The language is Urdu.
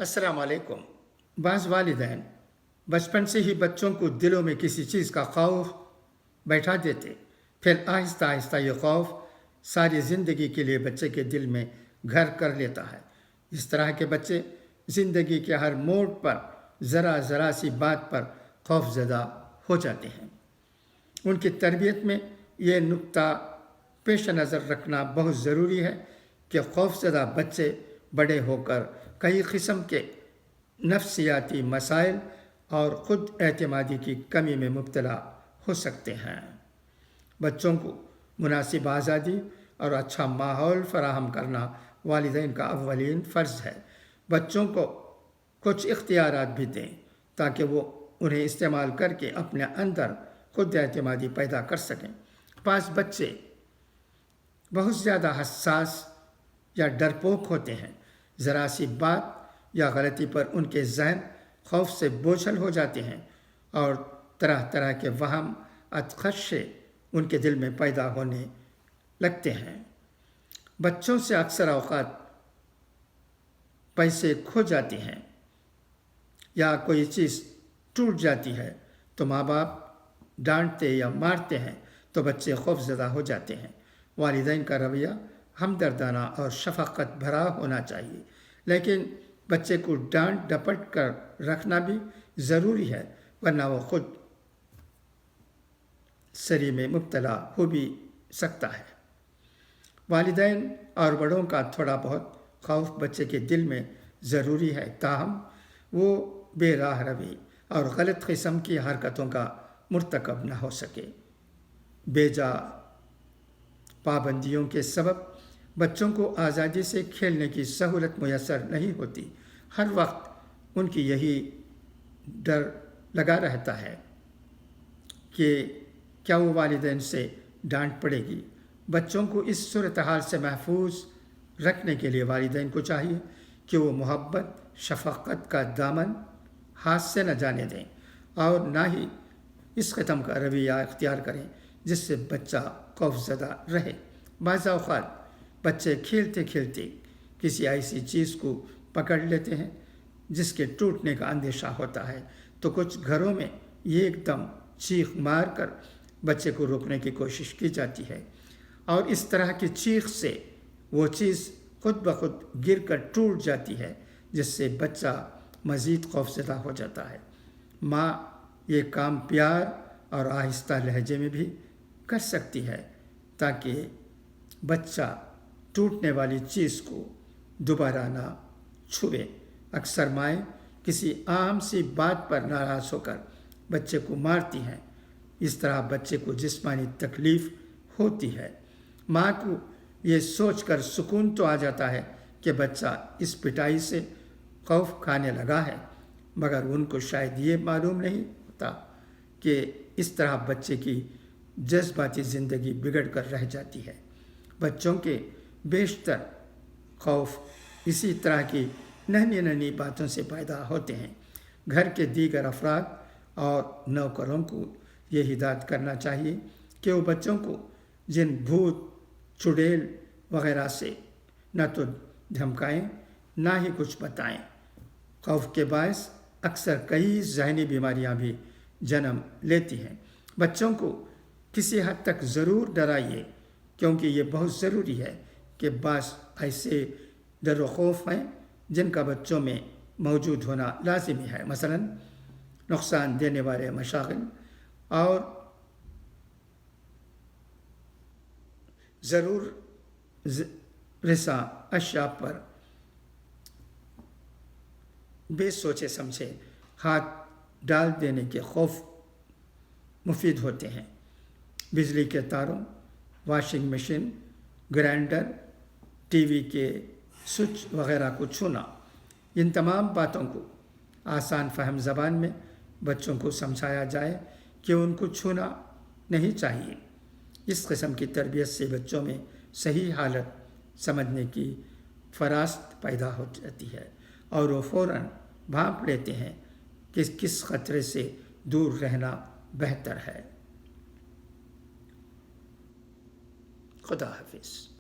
السلام علیکم۔ بعض والدین بچپن سے ہی بچوں کو دلوں میں کسی چیز کا خوف بیٹھا دیتے، پھر آہستہ آہستہ یہ خوف ساری زندگی کے لیے بچے کے دل میں گھر کر لیتا ہے۔ اس طرح کے بچے زندگی کے ہر موڑ پر ذرا ذرا سی بات پر خوف زدہ ہو جاتے ہیں۔ ان کی تربیت میں یہ نکتہ پیش نظر رکھنا بہت ضروری ہے کہ خوف زدہ بچے بڑے ہو کر کئی قسم کے نفسیاتی مسائل اور خود اعتمادی کی کمی میں مبتلا ہو سکتے ہیں۔ بچوں کو مناسب آزادی اور اچھا ماحول فراہم کرنا والدین کا اولین فرض ہے۔ بچوں کو کچھ اختیارات بھی دیں تاکہ وہ انہیں استعمال کر کے اپنے اندر خود اعتمادی پیدا کر سکیں۔ بعض بچے بہت زیادہ حساس یا ڈرپوک ہوتے ہیں۔ ذرا سی بات یا غلطی پر ان کے ذہن خوف سے بوجھل ہو جاتے ہیں اور طرح طرح کے وہم خدشے ان کے دل میں پیدا ہونے لگتے ہیں۔ بچوں سے اکثر اوقات پیسے کھو جاتے ہیں یا کوئی چیز ٹوٹ جاتی ہے تو ماں باپ ڈانٹتے یا مارتے ہیں تو بچے خوف زدہ ہو جاتے ہیں۔ والدین کا رویہ ہمدردانہ اور شفقت بھرا ہونا چاہیے، لیکن بچے کو ڈانٹ ڈپٹ کر رکھنا بھی ضروری ہے، ورنہ وہ خود سری میں مبتلا ہو بھی سکتا ہے۔ والدین اور بڑوں کا تھوڑا بہت خوف بچے کے دل میں ضروری ہے، تاہم وہ بے راہ روی اور غلط قسم کی حرکتوں کا مرتکب نہ ہو سکے۔ بے جا پابندیوں کے سبب بچوں کو آزادی سے کھیلنے کی سہولت میسر نہیں ہوتی۔ ہر وقت ان کی یہی ڈر لگا رہتا ہے کہ کیا وہ والدین سے ڈانٹ پڑے گی۔ بچوں کو اس صورتحال سے محفوظ رکھنے کے لیے والدین کو چاہیے کہ وہ محبت، شفقت کا دامن ہاتھ سے نہ جانے دیں اور نہ ہی اس قسم کا رویہ اختیار کریں جس سے بچہ خوف زدہ رہے۔ بعض اوقات بچے کھیلتے کھیلتے کسی ایسی چیز کو پکڑ لیتے ہیں جس کے ٹوٹنے کا اندیشہ ہوتا ہے تو کچھ گھروں میں یہ ایک دم چیخ مار کر بچے کو روکنے کی کوشش کی جاتی ہے، اور اس طرح کی چیخ سے وہ چیز خود بخود گر کر ٹوٹ جاتی ہے جس سے بچہ مزید خوفزدہ ہو جاتا ہے۔ ماں یہ کام پیار اور آہستہ لہجے میں بھی کر سکتی ہے تاکہ بچہ ٹوٹنے والی چیز کو دوبارہ نہ چھوئے۔ اکثر مائیں کسی عام سی بات پر ناراض ہو کر بچے کو مارتی ہیں، اس طرح بچے کو جسمانی تکلیف ہوتی ہے۔ ماں کو یہ سوچ کر سکون تو آ جاتا ہے کہ بچہ اس پٹائی سے خوف کھانے لگا ہے، مگر ان کو شاید یہ معلوم نہیں ہوتا کہ اس طرح بچے کی جذباتی زندگی بگڑ کر رہ جاتی ہے۔ بچوں کے بیشتر خوف اسی طرح کی ننھی ننھی باتوں سے پیدا ہوتے ہیں۔ گھر کے دیگر افراد اور نوکروں کو یہ ہدایت کرنا چاہیے کہ وہ بچوں کو جن بھوت، چڑیل وغیرہ سے نہ تو دھمکائیں نہ ہی کچھ بتائیں۔ خوف کے باعث اکثر کئی ذہنی بیماریاں بھی جنم لیتی ہیں۔ بچوں کو کسی حد تک ضرور ڈرائیے، کیونکہ یہ بہت ضروری ہے کہ بعض ایسے ڈر و خوف ہیں جن کا بچوں میں موجود ہونا لازمی ہے، مثلا نقصان دینے والے مشاغل اور ضرور رساں اشیاء پر بے سوچے سمجھے ہاتھ ڈال دینے کے خوف مفید ہوتے ہیں۔ بجلی کے تاروں، washing machine, grinder, T V کے سوئچ وغیرہ کو چھونا، ان تمام باتوں کو آسان فہم زبان میں بچوں کو سمجھایا جائے کہ ان کو چھونا نہیں چاہیے۔ اس قسم کی تربیت سے بچوں میں صحیح حالت سمجھنے کی فراست پیدا ہو جاتی ہے اور وہ فوراً بھانپ لیتے ہیں کہ کس خطرے سے دور رہنا بہتر ہے۔ خدا حافظ۔